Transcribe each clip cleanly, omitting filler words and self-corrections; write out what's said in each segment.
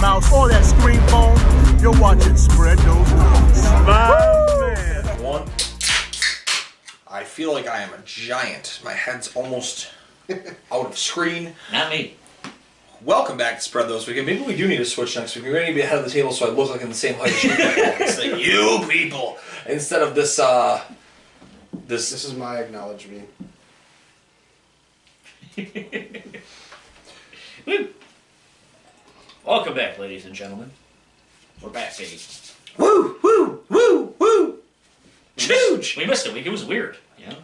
mouse, or that screen phone, you're watching Spread Those Wings. My man. One. I feel like I am a giant. My head's almost out of screen. Not me. Welcome back to Spread Those Weekend. Maybe we do need to switch next week. We're going to be ahead of the table so I look like I'm the same height as you. It's like, you people! Instead of this, This is my acknowledgement. Woo. Welcome back, ladies and gentlemen. We're back, baby. woo, woo, woo, woo! Huge! We missed a week. It was weird. You know?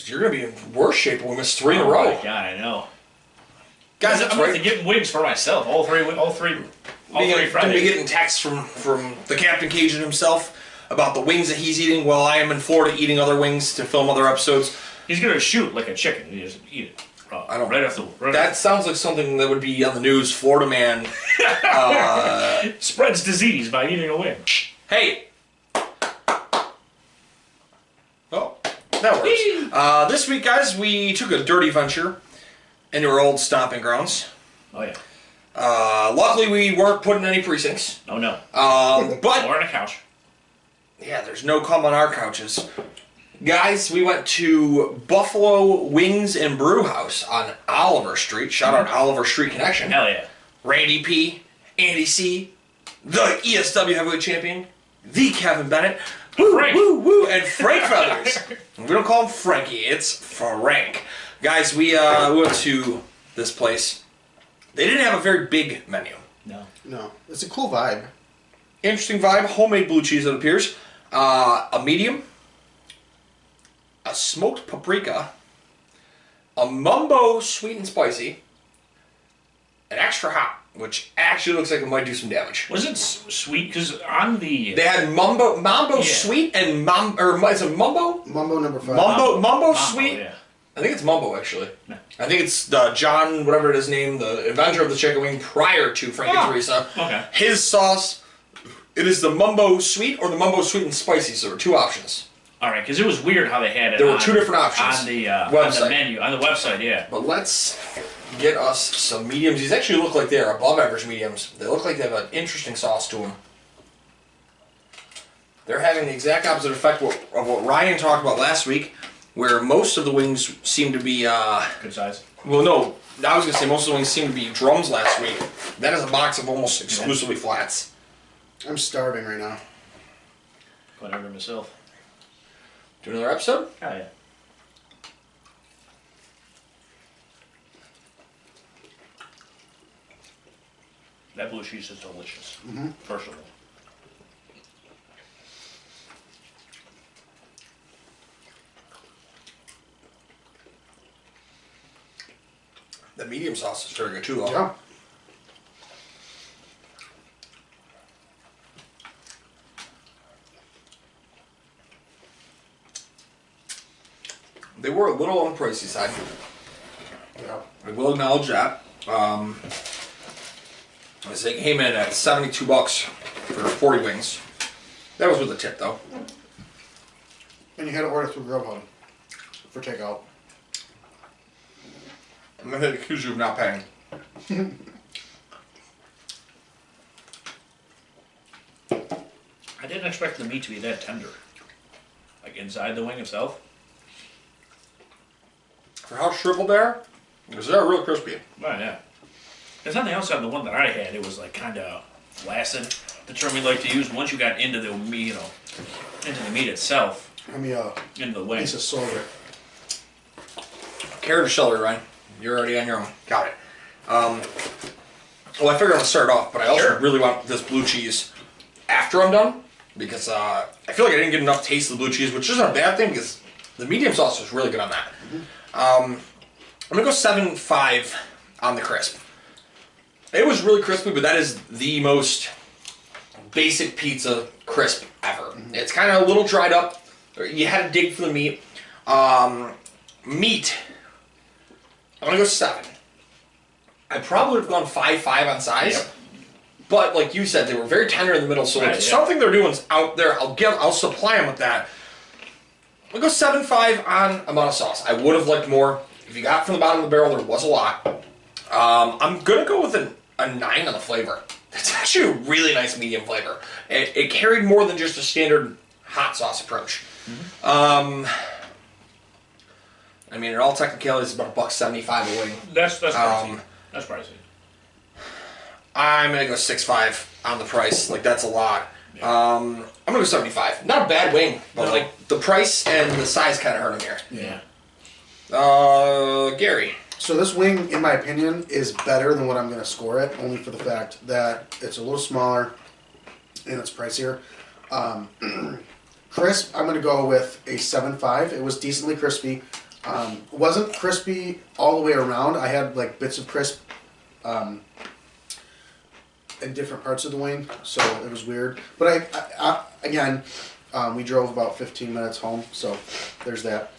You're going to be in worse shape when we miss 3 in a Oh row. my God, I know. Guys, I'm that's going to right. get wings for myself. All three Going to Fridays. be getting texts from the Captain Cajun himself about the wings that he's eating while I am in Florida eating other wings to film other episodes. He's going to shoot like a chicken. He doesn't eat it. I don't. Right off the. Right That sounds like something that would be on the news. Florida man. spreads disease by eating a wing. Hey. Oh, that works. This week, guys, we took a dirty venture into our old stomping grounds. Oh yeah. Luckily, we weren't put in any precincts. Oh no. But Or on a couch. yeah, there's no cum on our couches. Guys, we went to Buffalo Wings and Brew House on Oliver Street. Shout out Oliver Street Connection. Hell yeah. Randy P, Andy C, the ESW Heavyweight Champion, the Kevin Bennett, woo, Frank. woo, woo, and Frank Feathers. We don't call him Frankie, it's Frank. Guys, we went to this place. They didn't have a very big menu. No, it's a cool vibe. Interesting vibe, homemade blue cheese, it appears. A medium, a smoked paprika, a mumbo sweet and spicy, an extra hot, which actually looks like it might do some damage. Was it sweet? Because on the. They had mambo Yeah. sweet and is it mumbo? Mumbo number 5. Mumbo sweet. Yeah. I think it's mumbo actually. No. I think it's the John, whatever it is named, the inventor of the chicken wing prior to Frank and Teresa. Okay. His sauce, it is the mumbo sweet or the mumbo sweet and spicy. So there were 2 options. All right, because it was weird how they had it. There were 2 different options on the website. menu on the website. Yeah. But let's get us some mediums. These actually look like they're above average mediums. They look like they have an interesting sauce to them. They're having the exact opposite effect of what Ryan talked about last week, where most of the wings seem to be... Good size. well, no. I was going to say most of the wings seem to be drums last week. That is a box of almost exclusively flats. I'm starving right now. Quite hungry myself. Do another episode? Oh yeah. That blue cheese is delicious. First of all. The medium sauce is very good too, though. Yeah. They were a little on the pricey side. Yeah. I will acknowledge that. They came in at $72 for 40 wings. That was with a tip, though. And you had to order through Grubhub for takeout. I'm going to accuse you of not paying. I didn't expect the meat to be that tender. Like inside the wing itself. For how shriveled they are, because they're real crispy. Oh yeah. There's nothing else on the one that I had. It was like kind of flaccid. The term we like to use once you got into the meat, into the meat itself, Give me a into the wing. piece of soda. Carrot or celery, Ryan? You're already on your own. Got it. Well, I figured I'm going to start off, but I also really want this blue cheese after I'm done, because I feel like I didn't get enough taste of the blue cheese, which isn't a bad thing, because the medium sauce was really good on that. I'm going to go 7.5 on the crisp. It was really crispy, but that is the most basic pizza crisp ever. It's kind of a little dried up. You had to dig for the meat. Meat, I'm going to go 7. I probably would have gone 5.5 on size. Yep. But like you said, they were very tender in the middle, so if something they're doing is out there, I'll supply them with that. I'll go 7.5 on amount of sauce. I would have liked more. If you got from the bottom of the barrel, there was a lot. I'm gonna go with a 9 on the flavor. That's actually a really nice medium flavor. It carried more than just a standard hot sauce approach. I mean, in all technicalities, it's about $1.75 a wing. That's pricey. That's pricey. I'm gonna go 6.5 on the price. Like, that's a lot. Yeah. I'm gonna go 75. Not a bad wing, but like the price and the size kind of hurt him here. Yeah. Gary. So this wing, in my opinion, is better than what I'm going to score it, only for the fact that it's a little smaller and it's pricier. Crisp, I'm going to go with a 7.5. It was decently crispy. Wasn't crispy all the way around. I had like bits of crisp in different parts of the wing, so it was weird. But again, we drove about 15 minutes home, so there's that.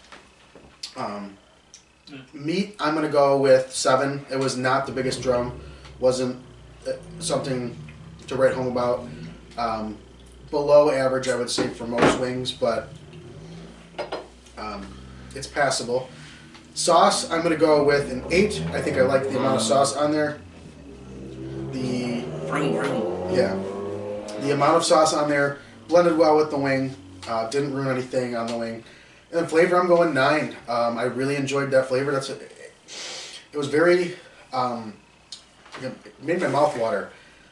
Meat, I'm going to go with 7. It was not the biggest drum. Wasn't something to write home about. Below average, I would say, for most wings, but it's passable. Sauce, I'm going to go with an 8. I think I like the amount of sauce on there. The amount of sauce on there blended well with the wing. Didn't ruin anything on the wing. And then flavor, I'm going 9. I really enjoyed that flavor. It was very, it made my mouth water.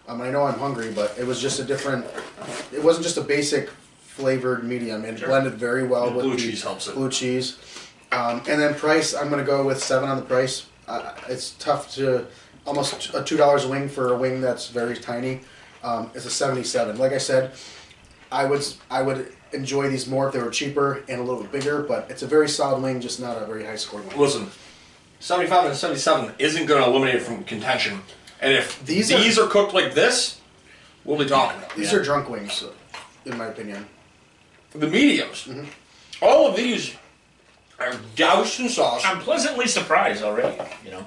I know I'm hungry, but it was just a different, it wasn't just a basic flavored medium. It blended very well with blue cheese helps it. Blue cheese. And then price, I'm going to go with 7 on the price. It's tough to, almost a $2 a wing for a wing that's very tiny. It's a 77. Like I said, I would enjoy these more if they were cheaper and a little bit bigger, but it's a very solid wing, just not a very high scoring wing. Listen, 75 and 77 isn't going to eliminate it from contention. And if these are cooked like this, we'll be talking. These are drunk wings, in my opinion. The mediums, all of these are doused in sauce. I'm pleasantly surprised already, you know.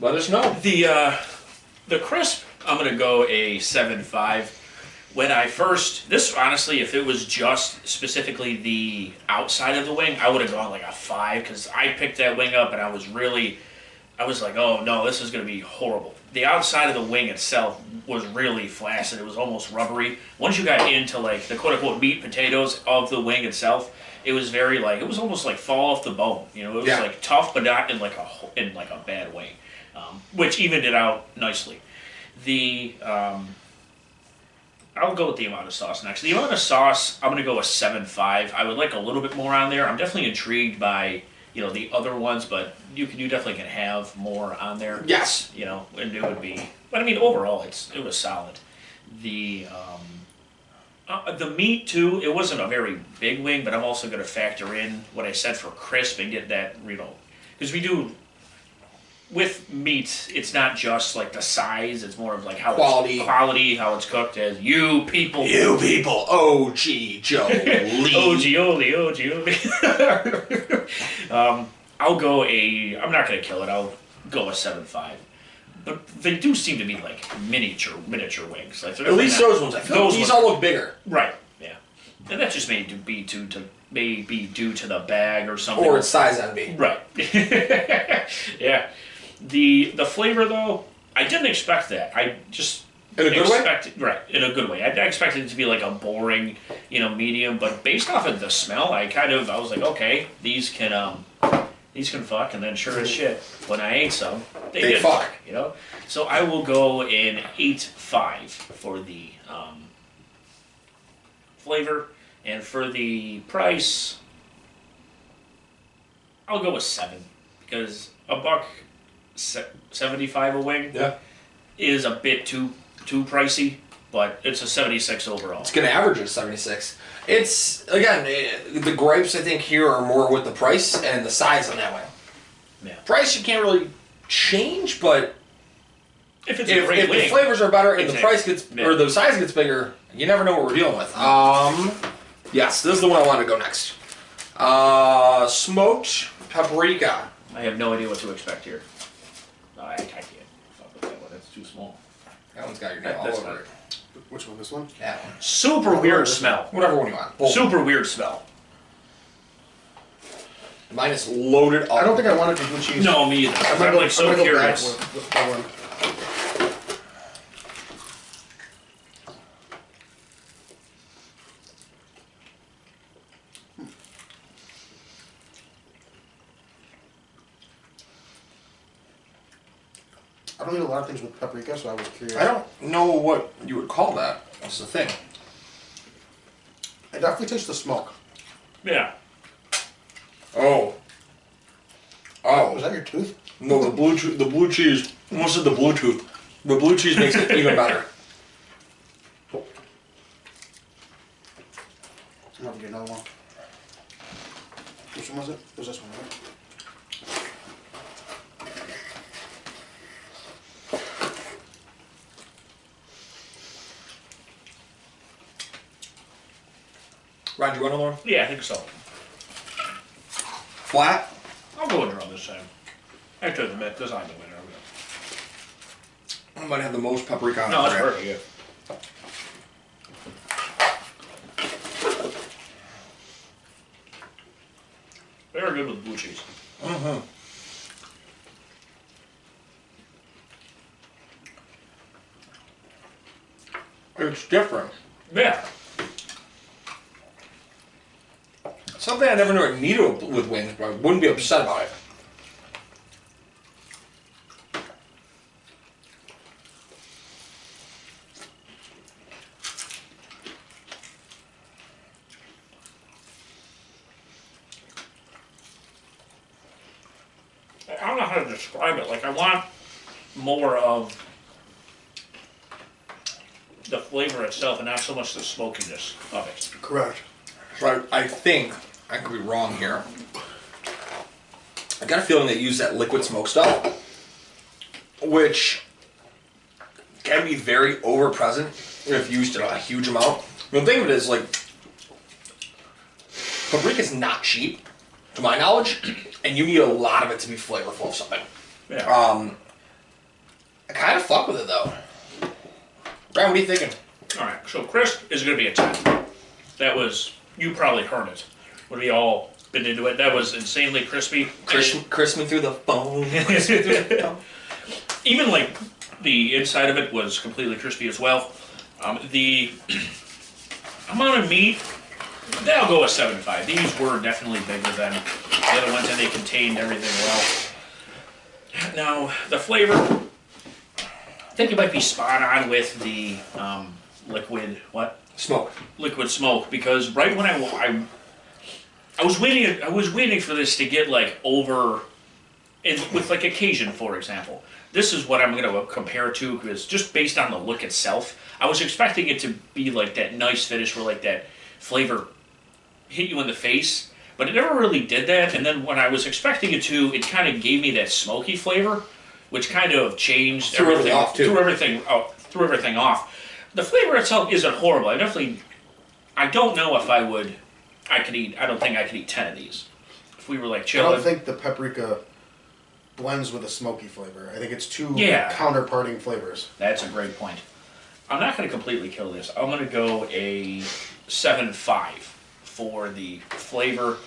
Let us know. The crisp, I'm going to go a 7.5. When I first, this honestly, if it was just specifically the outside of the wing, I would have gone like a 5, because I picked that wing up and I was like, oh no, this is going to be horrible. The outside of the wing itself was really flaccid. It was almost rubbery. Once you got into like the quote unquote meat potatoes of the wing itself, it was very like, it was almost like fall off the bone. You know, it was like tough, but not in like a bad way, which evened it out nicely. I'll go with the amount of sauce next. The amount of sauce, I'm going to go with 7.5. I would like a little bit more on there. I'm definitely intrigued by, you know, the other ones, but you definitely can have more on there. Yes. You know, and it would be, but I mean, overall, it was solid. The meat too, it wasn't a very big wing, but I'm also going to factor in what I said for crisp and get that, you know, because we do, with meat, it's not just like the size, it's more of like how quality, how it's cooked, as you people, OG Joe Lee. OG. I'll go I'm not going to kill it, I'll go a 7.5. But they do seem to be like miniature wings. Like, at least those ones. I feel like these all look bigger. Right, yeah. And that just may be due to the bag or something. Or its size envy. Right. Yeah. The flavor though, I didn't expect that. I just in a good way? Right, in a good way. I expected it to be like a boring, you know, medium, but based off of the smell, I was like, okay, these can fuck, and then sure as shit, when I ate some, they did fuck, you know? So I will go in 8.5 for the flavor, and for the price, I'll go with 7, because $1.75 a wing is a bit too pricey, but it's a 76 overall. It's going to average a 76. It's, again, the gripes I think here are more with the price and the size on that wing. Yeah. Price you can't really change, but if the flavors are better and the price gets or the size gets bigger, you never know what we're dealing with. Yes, this is the one I want to go next. Smoked paprika. I have no idea what to expect here. No, I can't fuck with that one. That's too small. That one's got your name all over it. Which one? This one? That one. Super weird smell. Whatever one you want. Both. Super weird smell. Mine is loaded up. I don't think I want it to blue cheese. No, me either. I'm like so curious. don't eat a lot of things with paprika, so I was curious. I don't know what you would call that. That's the thing. I definitely taste the smoke. Yeah. Oh. Was that your tooth? No, the blue cheese. Almost said the Bluetooth. The blue cheese makes it even better. I'm gonna get another one. Which one was it? It was this one, right? Ryan, do you want another one? Yeah, I think so. Flat? I'll go and draw this time. Actually, the mix, because I'm the winner. I might have the most paprika on No, that's it. perfect, yeah. Very good with blue cheese. Mm-hmm. It's different. Yeah. Something I never knew I needed with wings, but I wouldn't be upset about it. I don't know how to describe it. Like, I want more of the flavor itself and not so much the smokiness of it. Correct. But I think, I could be wrong here, I got a feeling they use that liquid smoke stuff, which can be very over-present if used in a huge amount. The thing of it is, like, paprika's not cheap, to my knowledge, and you need a lot of it to be flavorful of something. Yeah. I kind of fuck with it, though. Brian, what are you thinking? Alright, so crisp is going to be a 10. That was, you probably heard it when we all been into it. That was insanely crispy. Crisping through the phone. Even like the inside of it was completely crispy as well. The amount of meat, I'll go with 7.5. These were definitely bigger than the other ones, and they contained everything well. Now, the flavor, I think you might be spot on with the liquid, Smoke. liquid smoke, because right when I was waiting for this to get like over, with like a Cajun, for example. This is what I'm going to compare to, because just based on the look itself, I was expecting it to be like that nice finish where like that flavor hit you in the face, but it never really did that. And then when I was expecting it to, it kind of gave me that smoky flavor, which kind of changed Threw everything off, too. Threw everything off. The flavor itself isn't horrible. I don't know if I don't think I could eat 10 of these. If we were like I chilling. don't think the paprika blends with a smoky flavor. I think it's two counterparting flavors. That's a great point. I'm not going to completely kill this. I'm going to go a 7.5 for the flavor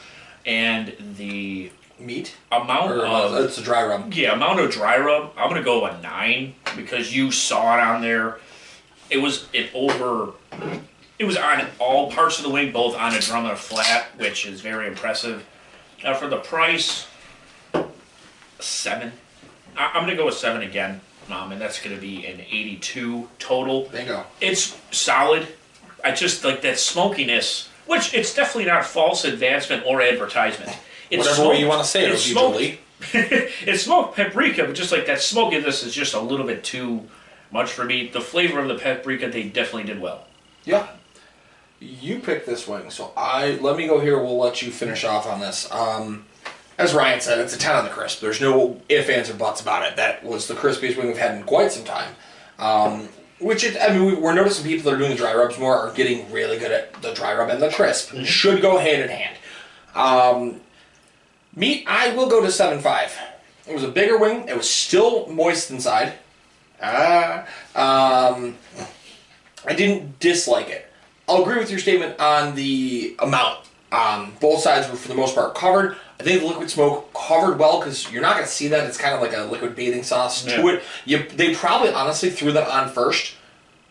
and the Meat? amount of... It's a dry rub. Yeah, amount of dry rub. I'm going to go a 9 because you saw it on there. It was on all parts of the wing, both on a drum and a flat, which is very impressive. Now for the price, 7. I'm going to go with 7 again, and that's going to be an 82 total. Bingo. It's solid. I just like that smokiness, which it's definitely not false advancement or advertisement. It's Whatever way you want to say it, it's usually. It's smoked paprika, but just like that smokiness is just a little bit too much for me. The flavor of the paprika, they definitely did well. Yeah. You picked this wing, so let me go here. We'll let you finish off on this. As Ryan said, it's a 10 on the crisp. There's no ifs, ands, or buts about it. That was the crispiest wing we've had in quite some time. We're noticing people that are doing the dry rubs more are getting really good at the dry rub and the crisp. Mm-hmm. Should go hand in hand. Meat, I will go to 7.5. It was a bigger wing. It was still moist inside. I didn't dislike it. I'll agree with your statement on the amount. Both sides were, for the most part, covered. I think the liquid smoke covered well because you're not going to see that. It's kind of like a liquid bathing sauce to it. They probably honestly threw that on first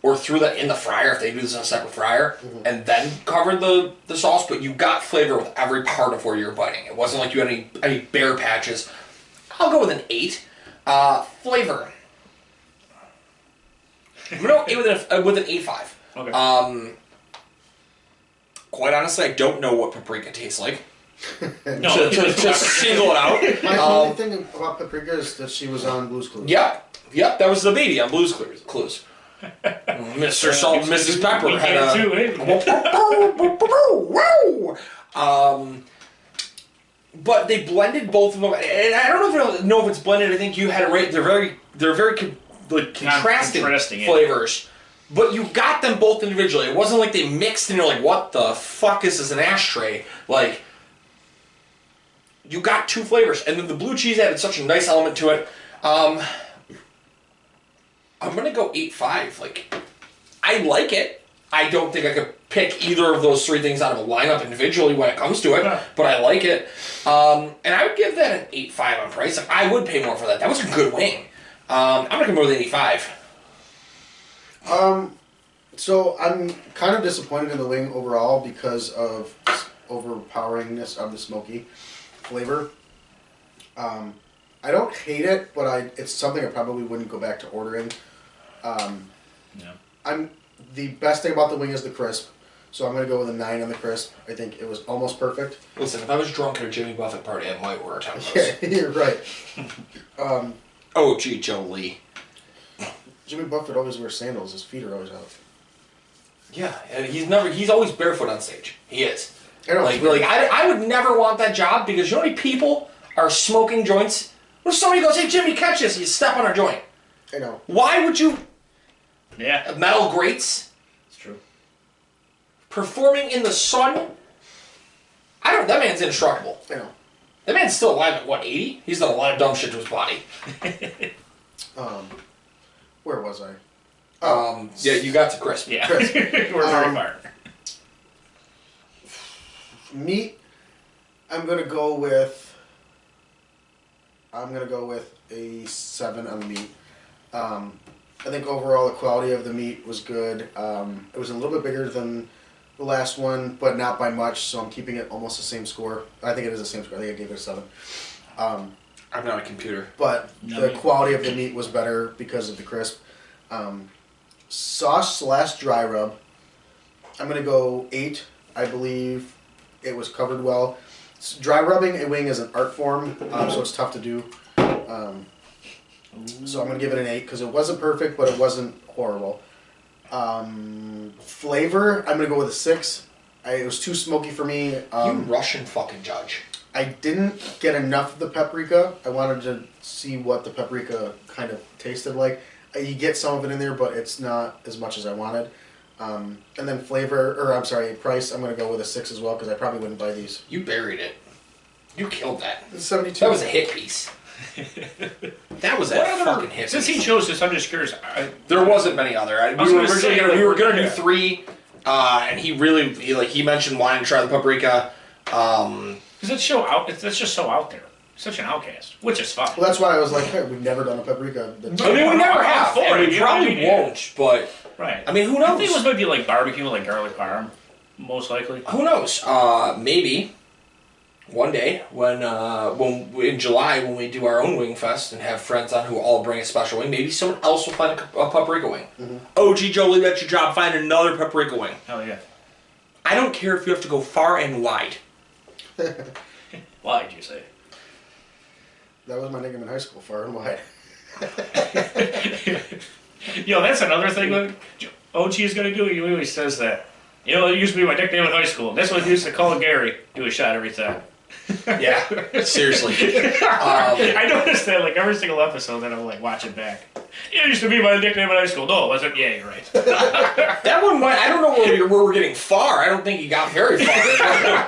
or threw that in the fryer if they do this in a separate fryer and then covered the sauce, but you got flavor with every part of where you're biting. It wasn't like you had any bare patches. I'll go with an 8. Flavor. I'm gonna go with an 8.5. Okay. Quite honestly, I don't know what paprika tastes like. No, Just single it out. My only thing about Paprika is that she was on Blue's Clues. Yep, that was the baby on Blue's Clues. Mr. Salt and Mrs. Pepper we had can too, eh? But they blended both of them, and I don't know if it's blended. I think you had it right. They're very contrasting yeah. flavors. But you got them both individually. It wasn't like they mixed and you're like, what the fuck is this, an ashtray? Like, you got two flavors. And then the blue cheese added such a nice element to it. I'm going to go 8.5. Like, I like it. I don't think I could pick either of those three things out of a lineup individually when it comes to it. But I like it. And I would give that an 8.5 on price. Like, I would pay more for that. That was a good wing. I'm going to come with an 8.5. So I'm kind of disappointed in the wing overall because of overpoweringness of the smoky flavor. I don't hate it, but it's something I probably wouldn't go back to ordering. The best thing about the wing is the crisp, so I'm going to go with a 9 on the crisp. I think it was almost perfect. Listen, if I was drunk at a Jimmy Buffett party, I might order 10 of those. Yeah, you're right. Oh, gee, Joe Lee. Jimmy Buffett always wears sandals. His feet are always out. Yeah, and he's always barefoot on stage. He is. I know. I would never want that job because you know how many people are smoking joints? When somebody goes, hey, Jimmy, catch this, you step on a joint. I know. Why would you? Yeah. Metal grates. It's true. Performing in the sun. That man's indestructible. I know. That man's still alive at, what, 80? He's done a lot of dumb shit to his body. Where was I? Yeah, you got to crisp. Yeah. Crisp. We're very far. Meat, I'm gonna go with a 7 on the meat. I think overall the quality of the meat was good. It was a little bit bigger than the last one, but not by much, so I'm keeping it almost the same score. I think it is the same score. I think I gave it a 7. I'm not a computer. But the quality of the meat was better because of the crisp. Sauce/dry rub, I'm going to go 8. I believe it was covered well. Dry rubbing a wing is an art form, so it's tough to do. So I'm going to give it an 8 because it wasn't perfect, but it wasn't horrible. Flavor, I'm going to go with a 6. It was too smoky for me. You Russian fucking judge. I didn't get enough of the paprika. I wanted to see what the paprika kind of tasted like. You get some of it in there, but it's not as much as I wanted. And then price, I'm going to go with a 6 as well because I probably wouldn't buy these. You buried it. You killed that. 72. That was a hit piece. That was a fucking hit Since piece. he chose this, I'm just curious. There wasn't many other. We were gonna do 3, and he mentioned wanting to try the paprika. Because that's just so out there. Such an outcast, which is fine. Well, that's why I was like, hey, we've never done a paprika. I mean, we never have, and we probably won't. But right. I mean, who knows? I think it was maybe like barbecue with like garlic parm, most likely. Who knows? Maybe one day when in July when we do our own wing fest and have friends on who all bring a special wing, maybe someone else will find a paprika wing. Mm-hmm. OG Jolie, that's your job. Find another paprika wing. Hell yeah. I don't care if you have to go far and wide. Why'd you say? That was my nickname in high school, far and wide. Yo, that's another thing that OG is going to do. He always says that. You know, it used to be my nickname in high school. That's what he used to call Gary. Do a shot every time. Yeah, seriously. I noticed that like every single episode that I'm like watching back. It used to be my nickname in high school. No, it wasn't. Yeah, you're right. That one might. I don't know where we're getting far. I don't think he got very far.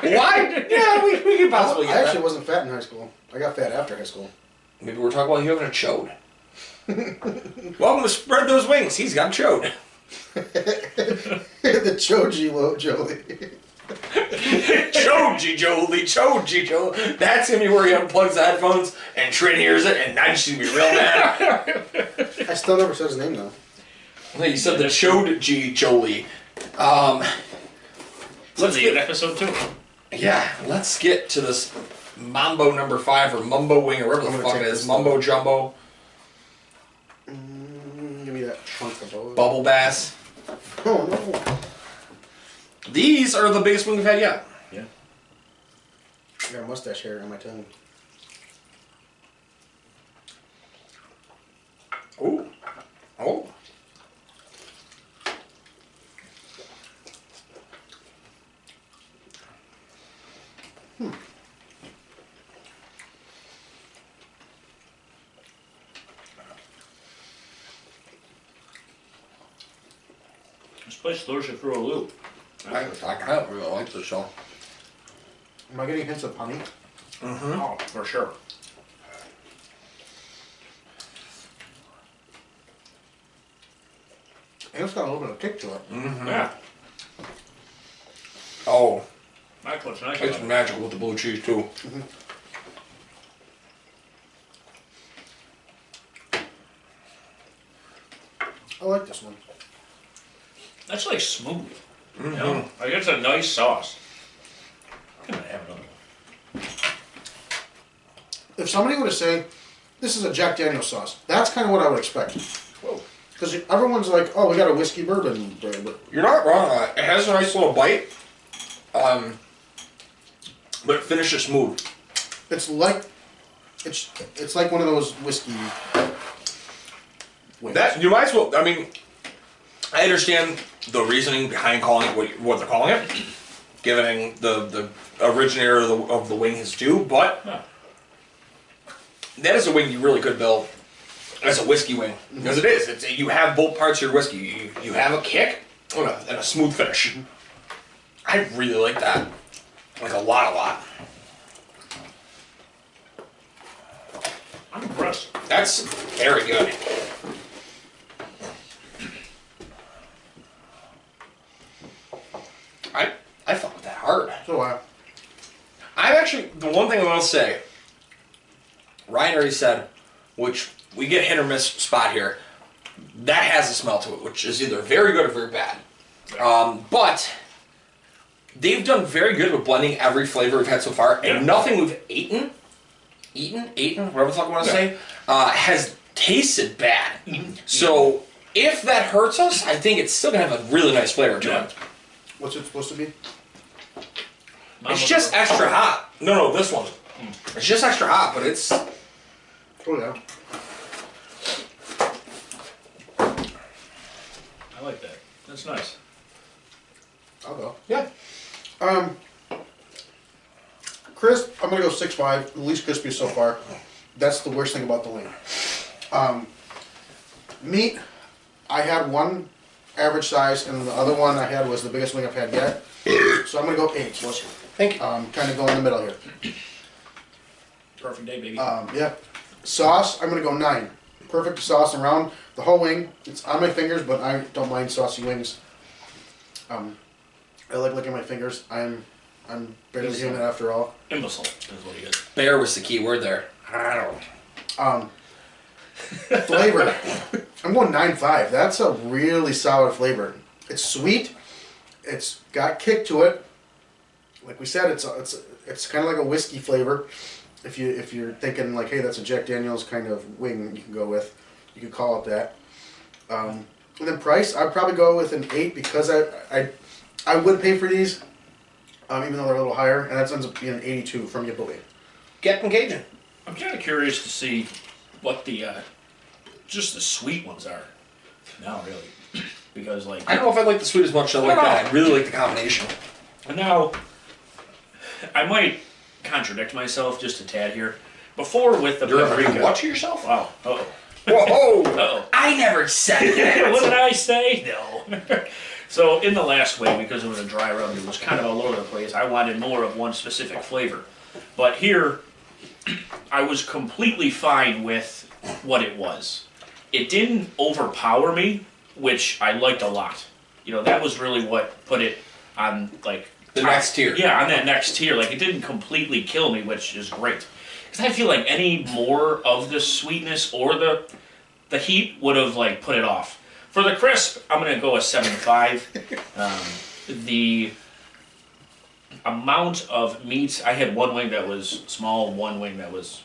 Why? Yeah, we could possibly. I actually wasn't fat in high school. I got fat after high school. Maybe we're talking about you having a chode. Welcome to Spread Those Wings. He's got a chode. The Choji Jolie. Choji Jolie. That's gonna be where he unplugs the headphones and Trin hears it, and now she's gonna be real mad. I still never said his name though. No, you said the Choji Jolie. Let's get episode 2. Yeah, let's get to this Mambo number 5 or Mumbo Wing or whatever the fuck it is. Mumbo Jumbo. Give me that. Bubble bass. Oh no. These are the biggest wing we've had yet. Yeah. I got a mustache hair on my tongue. Ooh. Oh. This place throws you through a loop. I kind of really like this show. Am I getting hints of honey? Oh, for sure. And it's got a little bit of kick to it. Yeah. Oh, That's what's nice it's about it. magical with the blue cheese too. I like this one. That's like smooth. You know? Like it's a nice sauce. I'm gonna have another one. If somebody were to say, this is a Jack Daniel's sauce, that's kind of what I would expect. Whoa. Because everyone's like, oh, we got a whiskey bourbon brand, but You're not wrong. It has a nice little bite, but it finishes smooth. it's like one of those whiskey wings. That you might as well. I mean, I understand the reasoning behind calling it what they're calling it, giving the originator of the wing his due, but Huh. that is a wing you really could build as a whiskey wing, because it is. You have both parts of your whiskey. You have a kick and a smooth finish. I really like that, like a lot. I'm impressed. That's very good. I fuck with that hard. So I'm actually, the one thing I will say, Ryan already said, which we get hit or miss spot here, that has a smell to it, which is either very good or very bad. But they've done very good with blending every flavor we've had so far, and Yeah. nothing we've eaten, whatever the fuck I want to say, has tasted bad. So if that hurts us, I think it's still gonna have a really nice flavor to it. what's it supposed to be? It's just extra hot. No, this one. It's just extra hot, but it's. Oh yeah. I like that. That's nice. I'll go. Yeah. Crisp, I'm gonna go 6.5, the least crispy so far. That's the worst thing about the wing. Meat, I had one average size, and the other one I had was the biggest wing I've had yet. So I'm gonna go 8. Thank you. Kind of go in the middle here. Perfect day, baby. Yeah. Sauce, I'm gonna go 9. Perfect sauce around the whole wing. It's on my fingers, but I don't mind saucy wings. I like licking my fingers. I'm barely human after all. Imbecile is what he is. Bear was the key word there. I don't. Flavor, I'm going 9.5. That's a really solid flavor. It's sweet. It's got kick to it. Like we said, it's kind of like a whiskey flavor. If you're thinking like, hey, that's a Jack Daniel's kind of wing, you can go with. You could call it that. And then price, I'd probably go with an 8 because I would pay for these, even though they're a little higher, and that ends up being an 82 from Yipoli. Captain Cajun. I'm kind of curious to see what the just the sweet ones are. Now, really, because like I don't know if I like the sweet as much as I like that. I really like the combination. now, I might contradict myself just a tad here. Before with the You're paprika. watch yourself. Wow. Uh-oh. Whoa! Uh-oh. I never said that. What did I say? No. So in the last way, because it was a dry rub, it was kind of all over the place. I wanted more of one specific flavor. But here, I was completely fine with what it was. It didn't overpower me, which I liked a lot. You know, that was really what put it on, like... The next tier. Yeah, on that next tier. Like, it didn't completely kill me, which is great. Because I feel like any more of the sweetness or the heat would have, like, put it off. For the crisp, I'm going to go a 7.5. The amount of meat, I had one wing that was small, one wing that was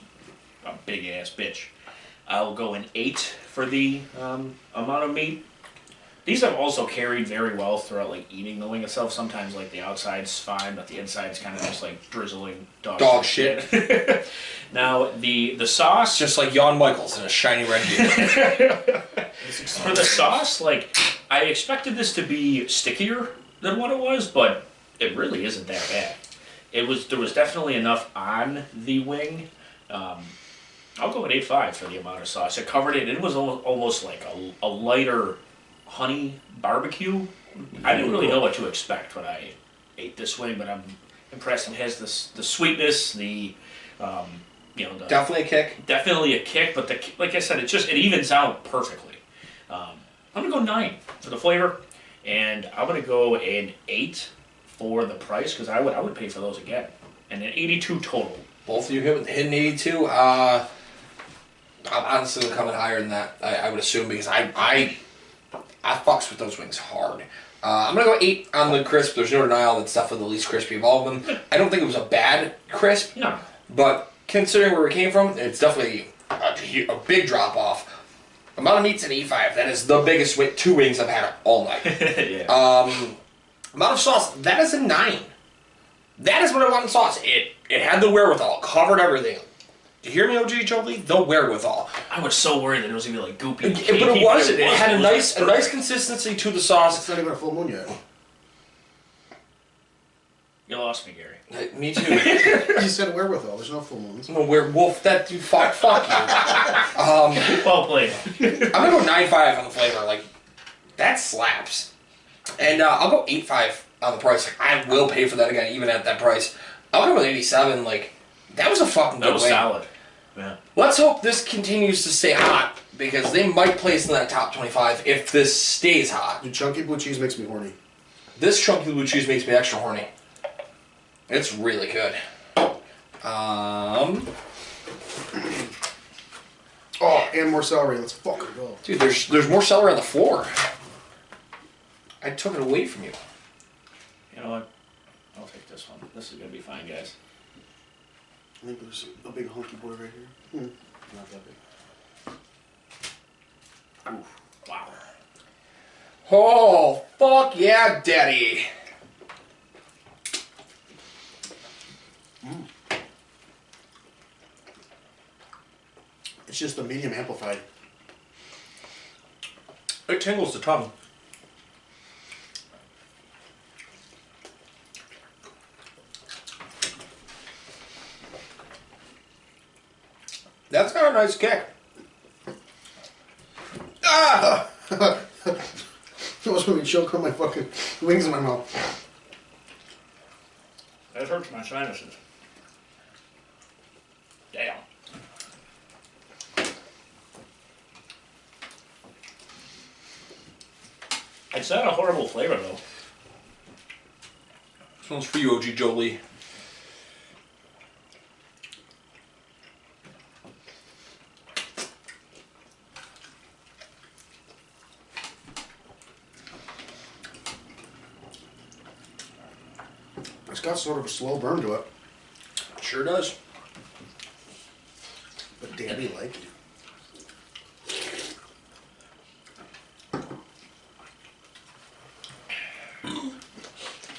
a big-ass bitch. I'll go an 8 for the amount of meat. These have also carried very well throughout like eating the wing itself. Sometimes like the outside's fine, but the inside's kind of just like drizzling dog shit. Now the sauce, Just like Jan Michaels in a shiny red beard. for the sauce, like I expected this to be stickier than what it was, but it really isn't that bad. There was definitely enough on the wing. I'll go with 8.5 for the amount of sauce. It covered it. It was almost like a lighter honey barbecue. I didn't really know what to expect when I ate this wing, but I'm impressed. It has the sweetness, the Definitely a kick. definitely a kick, but like I said, it evens out perfectly. I'm gonna go 9 for the flavor, and I'm gonna go an 8 for the price because I would pay for those again, and an 82 total. Both of you hit an 82. I'm honestly coming higher than that. I would assume because I fucks with those wings hard. I'm gonna go 8 on the crisp. There's no denial that's definitely the least crispy of all of them. I don't think it was a bad crisp. No. But considering where we came from, it's definitely a big drop off. Amount of meat's an 8.5. That is the biggest 2 wings I've had all night. Yeah. Amount of sauce, that is a 9. That is what I want in sauce. It had the wherewithal, covered everything. Do you hear me, OG Jolie? The wherewithal. I was so worried that it was gonna be like goopy. But it wasn't. It had a nice consistency to the sauce. It's not even a full moon yet. You lost me, Gary. Me too. You said wherewithal. There's no full moons. No werewolf. That dude. Fuck you. Well played. I'm gonna go 9.5 on the flavor. Like that slaps. And I'll go 8.5 on the price. Like, I will pay for that again, even at that price. I'll go with 87. Like that was a fucking good That was wing. solid. Yeah. Let's hope this continues to stay hot because they might place in that top 25 if this stays hot. Dude, chunky blue cheese makes me horny. This chunky blue cheese makes me extra horny. It's really good. Oh, and more celery. Let's fucking go. Dude, there's more celery on the floor. I took it away from you. You know what? I'll take this one. This is gonna be fine, guys. I think there's a big hunky boy right here. Not that big. Ooh, wow. Oh, fuck yeah, daddy. It's just the medium amplified. It tingles the tongue. That's got a nice kick. Ah! It was when we choke on my fucking wings in my mouth. That hurts my sinuses. Damn. It's not a horrible flavor though. This one's for you, OG Jolie. It's got sort of a slow burn to it. Sure does. But daddy like it.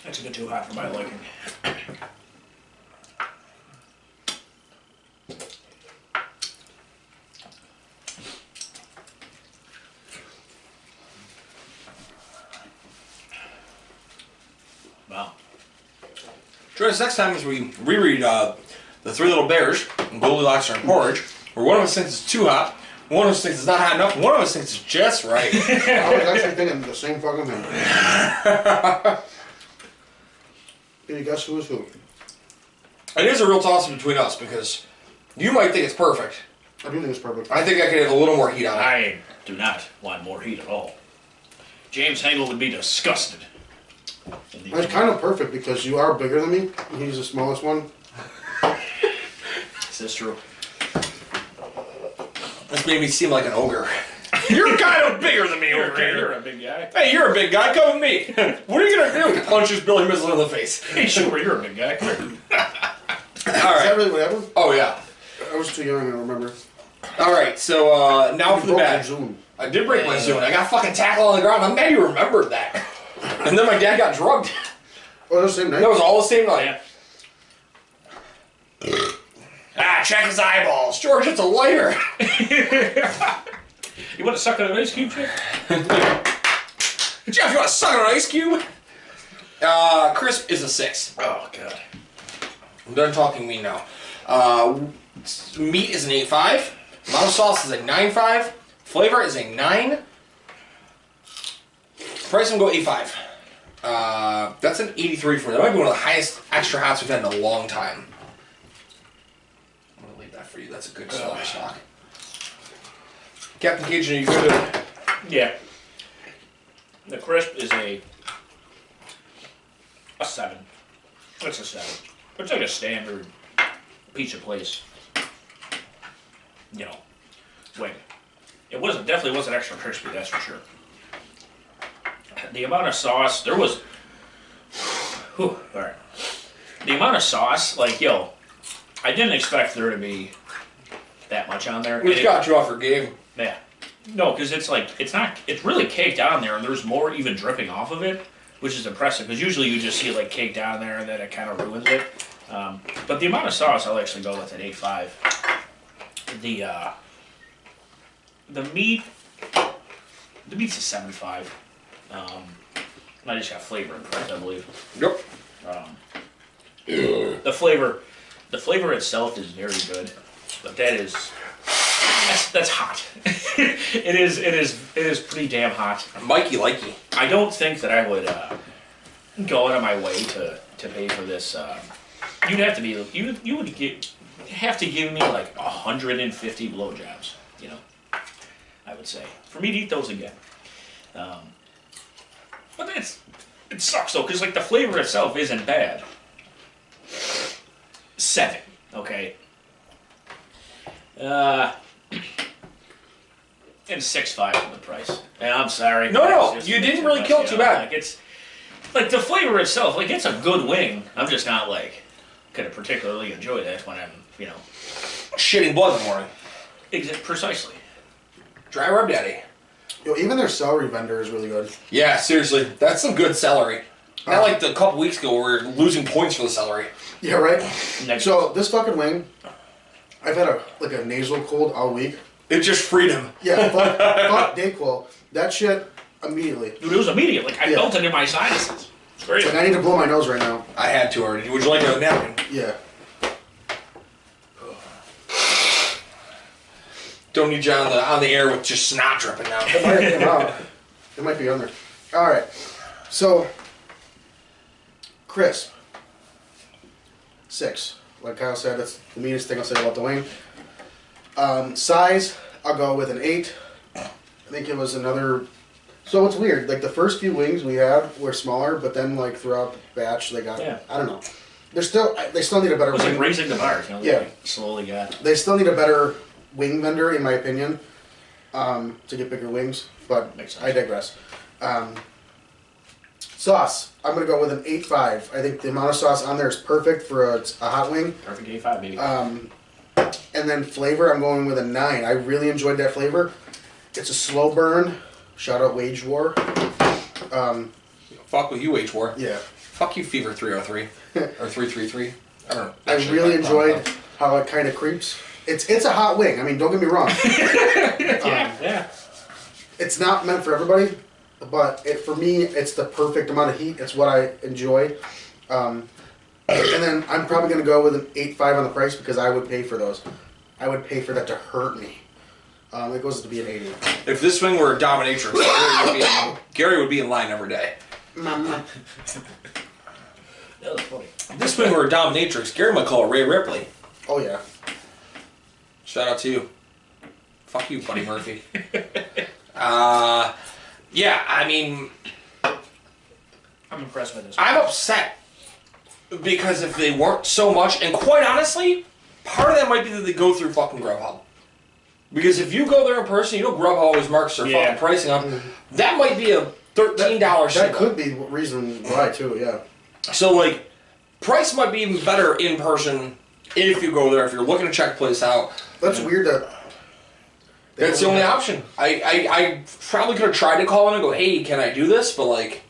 That's a bit too hot for my liking. Wow. Join us next time as we reread The Three Little Bears and Goldilocks and Porridge, where one of us thinks it's too hot, one of us thinks it's not hot enough, one of us thinks it's just right. I was actually thinking the same fucking thing. Can you guess who is who? It is a real toss-up between us because you might think it's perfect. I do think it's perfect. I think I could have a little more heat on it. I do not want more heat at all. James Hengel would be disgusted. It's kind of perfect because you are bigger than me. And he's the smallest one. Is this true? This made me seem like an ogre. You're kind of bigger than me over You're here. a big guy. Hey, you're a big guy. Come with me. What are you going to do? He punches Billy Mizzle in the face. Hey, sure, you're a big guy. All Is that right. really what happened? Oh, yeah. I was too young, I don't remember. All right, so now for the broke bad. your Zune. I did break my Zune. I got fucking tackle on the ground. I'm glad you remembered that. And then my dad got drugged. Oh, that was the same night? That was all the same night. Yeah. Check his eyeballs. George, it's a lighter. You want to suck on an ice cube, Chip? Jeff, you want to suck on an ice cube? Crisp is a 6. Oh, God. I'm done talking meat now. Meat is an 8.5. Amount of sauce is a 9.5. Flavor is a 9. Price, I'm going to go 8.5. That's an 83 for me. That might be one of the highest extra hots we've had in a long time. I'm going to leave that for you. That's a good slaughter stock. Captain Cajun, are you good? Yeah. The crisp is a 7. It's a 7. It's like a standard pizza place, wing. It definitely wasn't extra crispy, that's for sure. The amount of sauce, there was, all right. The amount of sauce, I didn't expect there to be that much on there. Which got you off your game. Yeah. No, because it's really caked on there, and there's more even dripping off of it, which is impressive, because usually you just see it caked on there, and then it kind of ruins it. But the amount of sauce, I'll actually go with an 8.5. The meat's a 7.5. I just got flavor impressed, I believe. Yep. The flavor itself is very good, but that's hot. It is pretty damn hot. Mikey likey. I don't think that I would go out of my way to pay for this. You would have to give me 150 blowjobs. I would say for me to eat those again. But it sucks though, because the flavor itself isn't bad. 7, okay. And 6.5 for the price. And I'm sorry. No, you didn't really kill too bad. It's the flavor itself. It's a good wing. I'm just not gonna particularly enjoy that when I'm shitting blood in the morning. Precisely. Dry rub daddy. Even their celery vendor is really good. Yeah, seriously, that's some good celery. Not like the couple weeks ago where we're losing points for the celery. Yeah, right? Next. So, this fucking wing, I've had a nasil cold all week. It just freed him. Yeah, fuck Dayquil. That shit, immediately. Dude, it was immediate. I felt it in my sinuses. It's great. I need to blow my nose right now. I had to already. Would you like a napkin? Yeah. Don't need you on the air with just snot dripping now. It might be on there. Alright. So, crisp. 6. Like Kyle said, that's the meanest thing I'll say about the wing. Size, I'll go with an 8. I think it was another... So it's weird. The first few wings we had were smaller, but then throughout the batch they got... Yeah. I don't know. They still need a better... It was raising the bar. Yeah. Slowly got... They still need a better wing vendor, in my opinion, to get bigger wings, but I digress. Sauce, I'm going to go with an 8.5. I think the amount of sauce on there is perfect for a hot wing. Perfect 8.5, baby. And then flavor, I'm going with a 9. I really enjoyed that flavor. It's a slow burn. Shout out Wage War. Fuck with you, Wage War. Yeah. Fuck you, Fever 303. Or 333. I don't know. I really enjoyed how it kind of creeps. It's a hot wing. I mean, don't get me wrong. Yeah. It's not meant for everybody, but for me, it's the perfect amount of heat. It's what I enjoy. And then I'm probably going to go with an 8.5 on the price because I would pay for those. I would pay for that to hurt me. It goes to be an 80. If this wing were a dominatrix, Gary would be in line every day. That was funny. If this wing were a dominatrix, Gary might call it Ray Ripley. Oh, yeah. Shout out to you. Fuck you, Buddy Murphy. Yeah, I mean... I'm impressed by this. I'm upset because if they weren't so much, and quite honestly, part of that might be that they go through fucking Grubhub. Because if you go there in person, Grubhub always marks their fucking pricing up. That might be a $13 That could be the reason why, too, yeah. So, price might be even better in person if you go there, if you're looking to check the place out. That's weird that That's the only option. I probably could have tried to call in and go, hey, can I do this? But, like,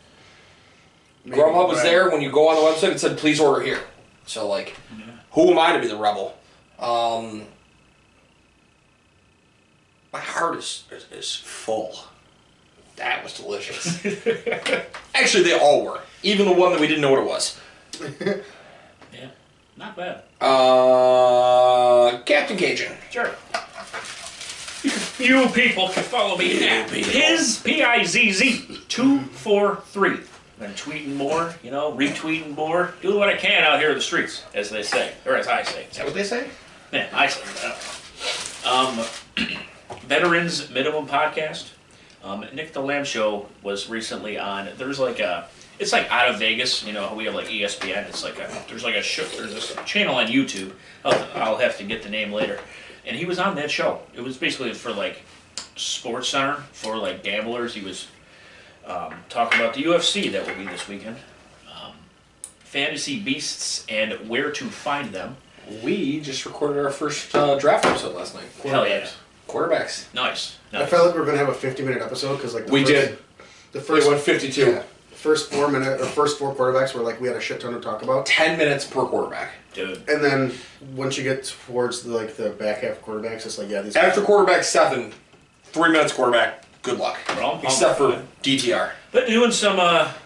maybe, Grubhub was there. When you go on the website, it said, please order here. So, like, who am I to be the rebel? My heart is full. That was delicious. Actually, they all were. Even the one that we didn't know what it was. Yeah, not bad. Captain Cajun. Sure. You people can follow me at his Pizz 243. Been tweeting more, retweeting more, doing what I can out here in the streets, as they say, or as I say. Is that what they say? Yeah, I say that. Veterans Minimum Podcast. Nick the Lamb Show was recently on. There's like it's like out of Vegas. We have like ESPN. It's like there's this channel on YouTube. I'll have to get the name later. And he was on that show. It was basically for like Sports Center for like gamblers. He was talking about the UFC that will be this weekend, fantasy beasts and where to find them. We just recorded our first draft episode last night. Hell yeah. Quarterbacks. Nice. I felt like we were going to have a 50-minute episode because like The first 52. Yeah, the first 4 quarterbacks were like we had a shit ton to talk about. 10 minutes per quarterback. Dude. And then once you get towards the back half of quarterbacks, it's like these. After quarterback 7, 3 minutes quarterback. Good luck. Except for DTR. But doing some,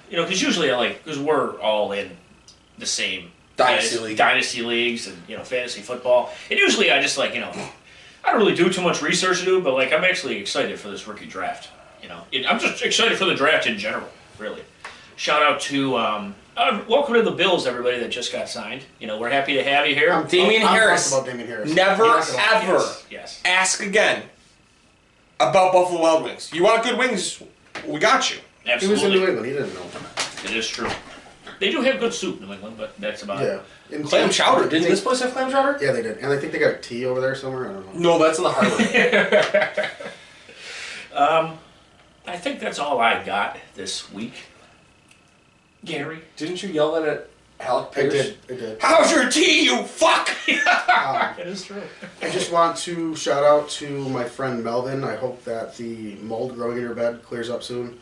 because usually because we're all in the same dynasty leagues and fantasy football. And usually I just I don't really do too much research to do, but I'm actually excited for this rookie draft. I'm just excited for the draft in general, really. Shout out to welcome to the Bills, everybody that just got signed. We're happy to have you here. Damian Harris. About Damian Harris. Never ever yes. ask again about Buffalo Wild Wings. You want good wings? We got you. Absolutely. He was in New England. He didn't know. It is true. They do have good soup in New England, but that's about it. Yeah. Clam chowder. Didn't this place have clam chowder? Yeah, they did. And I think they got tea over there somewhere. I don't know. No, that's in the harbor. I think that's all I got this week. Gary? Didn't you yell that at Alec Pierce? I did. How's your tea, you fuck? It is true. I just want to shout out to my friend Melvin. I hope that the mold growing in your bed clears up soon.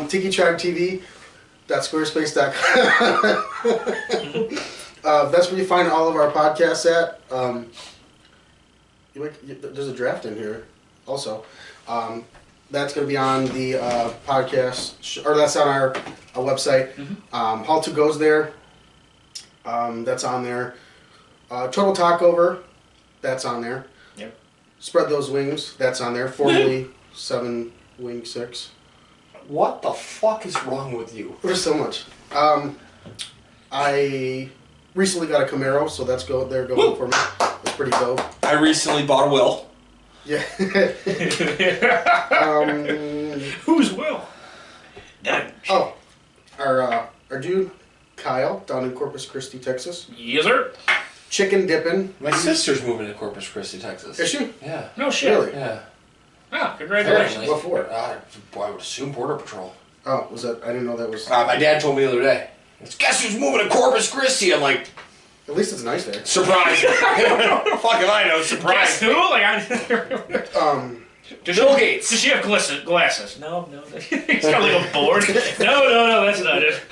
Tiki Tribe TV. .squarespace.com. That's where you find all of our podcasts at. There's a draft in here also. That's going to be on the podcast, or that's on our website. Mm-hmm. Hall 2 Goes there. That's on there. Total Talkover. That's on there. Yep. Spread Those Wings. That's on there. Formerly 7 Wing 6. What the fuck is wrong with you? There's so much. I recently got a Camaro, so that's going for me. It's pretty dope. I recently bought a Will. Yeah. Who's Will? Oh, our dude Kyle down in Corpus Christi, Texas. Yes, sir. Chicken dipping. My sister's moving to Corpus Christi, Texas. Is she? Yeah. No shit. Really? Yeah. Ah, congratulations. What for? I would assume Border Patrol. Oh, was that? I didn't know that was. My dad told me the other day. Guess who's moving to Corpus Christi? I'm like, At least it's nice there. surprise. Fuck if I know. Surprise. Guess who? Bill Gates. Does she have glasses? No. He's got like a board. No, that's not it.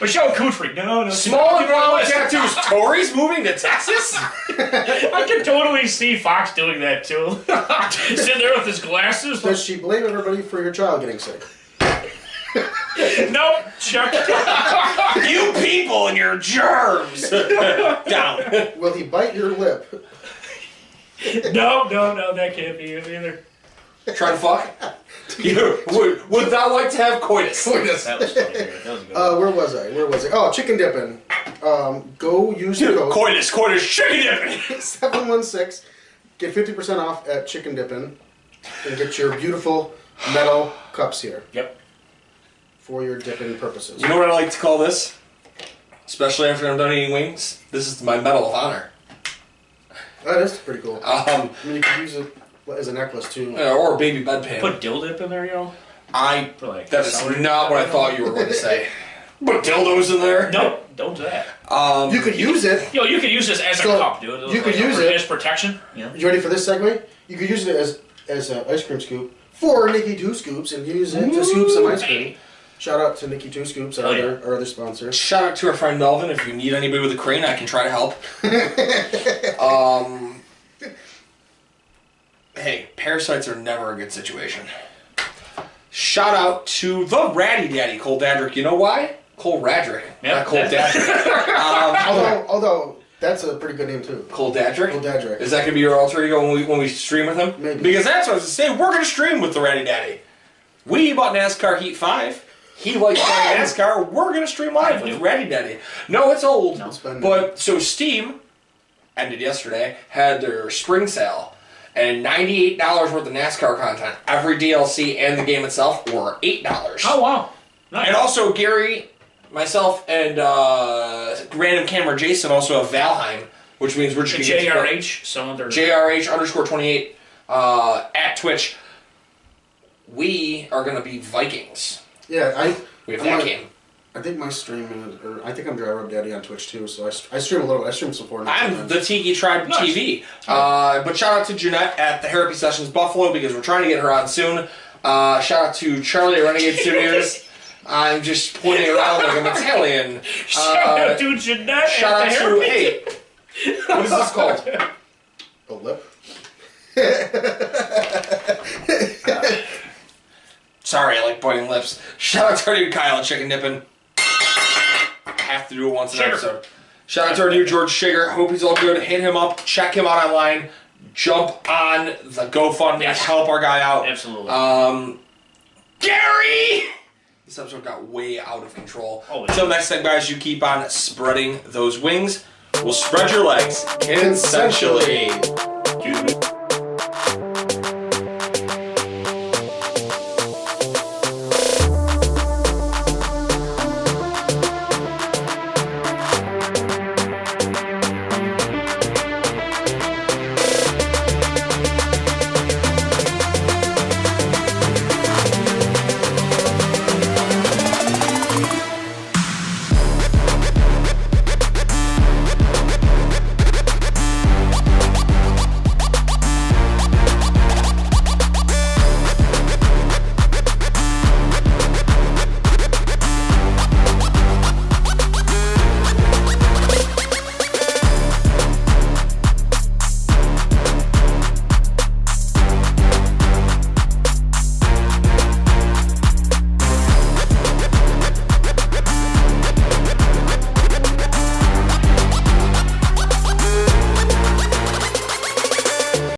Michelle Kutry. No. Small and violent tattoos. Tori's moving to Texas? I can totally see Fox doing that too. Sitting there with his glasses. Does she blame everybody for your child getting sick? Nope, Chuck. You people and your germs. Down. Will he bite your lip? No, that can't be it either. Try to fuck? Would thou like to have coitus? That was funny. That was good. Where was I? Oh, chicken dipping. Go use the code Coitus, chicken dipping. 716. Get 50% off at Chicken Dippin' and get your beautiful metal cups here. Yep. For your dipping purposes. You know what I like to call this? Especially after I'm done eating wings? This is my Medal of Honor. That is pretty cool. I mean, you could use it as a necklace too. Or a baby bedpan. Put dill dip in there, yo. That is not what I thought you were going to say. Put dildos in there. No, don't do that. You could use it. You could use this as a So, cup, dude. you could use it as protection. You know? You ready for this segue? You could use it as an ice cream scoop for Nikki Two Scoops and use it to scoop some ice cream. Shout out to Nikki Two Scoops, our other sponsor. Shout out to our friend Melvin. If you need anybody with a crane, I can try to help. Hey, parasites are never a good situation. Shout out to the Ratty Daddy, Cole Dadrick. You know why? Cole Radrick, not Cole Dadrick. Although that's a pretty good name too. Cole Dadrick? Cole Dadrick. Is that going to be your alter ego when we stream with him? Maybe. Because that's what I was going to say. We're going to stream with the Ratty Daddy. We bought NASCAR Heat 5. He likes playing NASCAR. We're going to stream live with Ratty Daddy. No, it's old. No. But, so Steam, ended yesterday, had their spring sale. And $98 worth of NASCAR content. Every DLC and the game itself were $8. Oh, wow. Nice. And also, Gary, myself, and random camera Jason also have Valheim, which means we're just going to get JRH, some other... JRH_28 at Twitch. We are going to be Vikings. Yeah, We have that game. I think my stream is, or I think I'm Dry Rub Daddy on Twitch too, so I stream a little. I stream some Fortnite. I'm the Tiki Tribe TV. But shout out to Jeanette at the Therapy Sessions Buffalo because we're trying to get her on soon. Shout out to Charlie at Renegade Studios. I'm just pointing around like I'm Italian. Shout out to Jeanette Shout at out the to, Therapy. hey, what is this called? A lip. Sorry, I like biting lips. Shout out to our dude Kyle at Chicken Dippin'. Have to do it once an episode. Shout out to our dude George Shiger. Hope he's all good. Hit him up. Check him out online. Jump on the GoFundMe. Yes. Help our guy out. Absolutely. Gary! This episode got way out of control. Oh, Until next time, guys, you keep on spreading those wings. We'll spread your legs consensually.